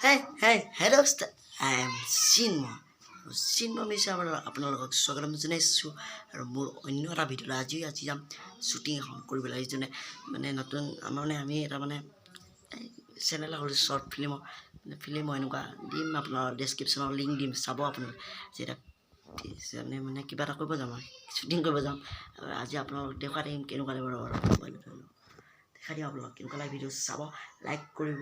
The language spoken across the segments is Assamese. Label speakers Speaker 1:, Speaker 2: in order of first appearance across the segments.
Speaker 1: Hello, I am Sinmo. Sinmo মিছা আপোনালোকক স্বাগতম জনাইছোঁ আৰু মোৰ অন্য এটা ভিডিঅ'লৈ আজি যাম শ্বুটিং এখন কৰিবলৈ আহিছোঁ মানে নতুন মানে আমি এটা মানে চেনেল হ'ল শ্বৰ্ট ফিল্ম এনেকুৱা দিম আপোনাৰ ডেছক্ৰিপশ্যনৰ লিংক দিম চাব আপোনালোকে যেতিয়া মানে কিবা এটা কৰিব যাম শ্বুটিং কৰিব যাম আজি আপোনালোকক দেখুৱাই দিম কেনেকুৱা লাগিব দেখাই দিম আপোনালোক কেনেকুৱা লাগে ভিডিঅ' চাব লাইক কৰিব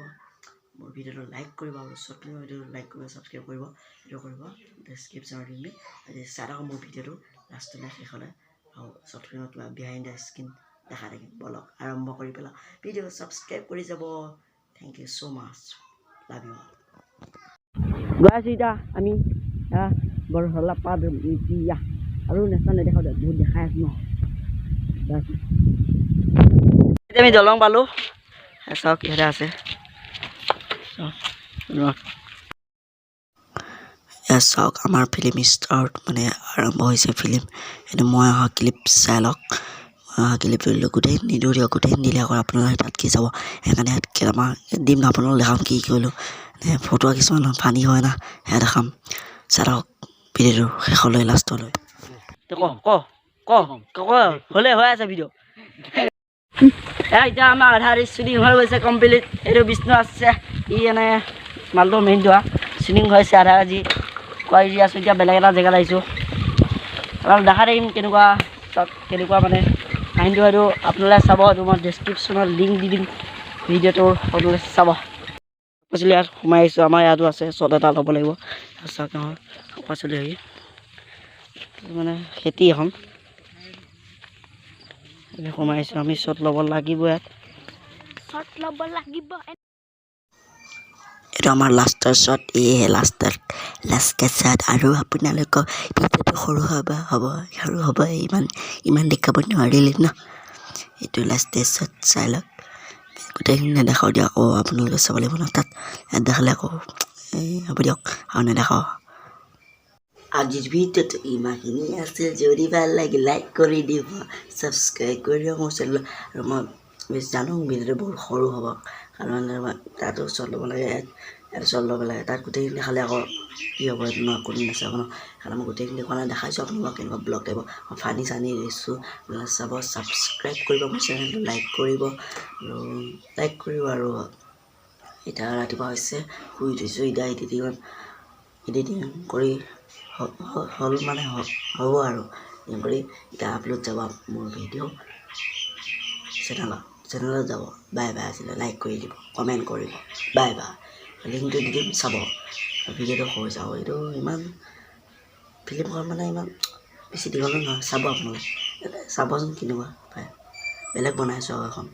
Speaker 1: মোৰ ভিডিঅ'টো লাইক কৰিব আৰু শ্বৰ্ট ফিল্মৰ ভিডিঅ'টো লাইক কৰিব ছাবস্ক্ৰাইব কৰিব ভিডিঅ' কৰিব ডেছক্ৰিপশ্যনৰ লিংক আজি চাই থাকক মোৰ ভিডিঅ'টো লাষ্টলৈ শেষলৈ আৰু শ্বৰ্ট ফিল্মৰ কিবা বিহাইণ্ড দ্য স্ক্ৰীন দেখাই থাকিম বলক আৰম্ভ কৰি পেলাওঁ ভিডিঅ' ছাবস্ক্ৰাইব কৰি যাব thank you so' much love you গৈ আছোঁ এতিয়া আমি বৰহলা পাত এতিয়া আৰু নেচাৰ নেদেখাওঁ দে বহুত দেখাই আছোঁ ন এতিয়া আমি দলং পালোঁ চাওক ইয়াতে আছে চাওক আমাৰ ফিল্ম ষ্টাৰ্ট মানে আৰম্ভ হৈছে ফিল্ম এইটো মই অহা ক্লিপ চাই লওক ক্লিপ দিলোঁ গোটেই নিদিওঁ দিয়ক গোটেই দিলে আকৌ আপোনালোকে তাত কি চাব সেইকাৰণে কেইটামান দিম ন আপোনালোক দেখাম কি কৰিলোঁ ফটো কিছুমান ফানি হয় না সেয়া দেখাম চাই থাকক ভিডিঅ'টো শেষলৈ লাষ্টলৈ হ'লে হৈ আছে ভিডিঅ' এতিয়া আমাৰ আধা শ্বুটিং হৈ গৈছে কমপ্লিট এইটো বিষ্ণু আছে ই এনে মালটো মেইন ধোৱা শ্বুটিং হৈছে আধা আজি খুৱাই দি আছোঁ এতিয়া বেলেগ এটা জেগাত আহিছোঁ আপোনালোক দেখাই থাকিম কেনেকুৱা তাত কেনেকুৱা মানে কাহিনীটো হয়তো আপোনালোকে চাব এইটো মই ডেছক্ৰিপশ্যনত লিংক দি দিম ভিডিঅ'টোৰ আপোনালোকে চাব পাচলি ইয়াত সোমাই আহিছোঁ আমাৰ ইয়াতো আছে শ্বট এটা ল'ব লাগিব চাওক আমাৰ পাচলি হেৰি মানে খেতি এখন সোমাই আহিছোঁ আমি শ্বট ল'ব লাগিব ইয়াত এইটো আমাৰ লাষ্টৰ শ্বট এয়ে লাষ্টৰ শ্বট আৰু আপোনালোকৰ ভিডিঅ'টো সৰু হ'ব ইমান দেখাব নোৱাৰিলে ন এইটো লাষ্টৰ শ্বট চাই লওক গোটেইখিনি নেদেখাওঁ দিয়ক আকৌ আপোনালোকে চাব লাগিব ন তাত ইয়াত দেখালে আকৌ হ'ব দিয়ক আৰু নেদেখাওঁ আজিৰ ভিডিঅ'টো ইমানখিনি আছে যদি ভাল লাগে লাইক কৰি দিব ছাবস্ক্ৰাইব কৰি দিব মোৰ চেনেল আৰু মই বেছি জানো ভিডিঅ'টো বহুত সৰু হ'ব কাৰণ তাতো শ্বট ল'ব লাগে ইয়াত শ্বট ল'ব লাগে তাত গোটেইখিনি দেখালে আকৌ কি হ'ব এইটো ন কোনো নাচাব ন কাৰণ মই গোটেইখিনি দেখুৱা নাই দেখাইছোঁ আপোনালোকক কেনেকুৱা ব্লগ লাগিব মই ফানি চানি দিছোঁ আপোনালোকে চাব ছাবস্ক্ৰাইব কৰিব মোৰ চেনেলটো লাইক কৰিব আৰু এতিয়া ৰাতিপুৱা হৈছে শুই উঠিছোঁ এতিয়া এডিটিং কৰি হ'ল মানে হ'ব আৰু কৰি এতিয়া আপলোড যাব মোৰ ভিডিঅ' চেনেলত যাব বাই বাই আছিলে লাইক কৰি দিব কমেণ্ট কৰিব বাই বাই লিংকটো দি দিম চাব ভিডিঅ'টো হৈ যাব এইটো ইমান ফিল্মখন মানে ইমান বেছি দীঘলো নহয় চাব আপোনালোকে চাবচোন কেনেকুৱা বেলেগ বনাইছোঁ আৰু এখন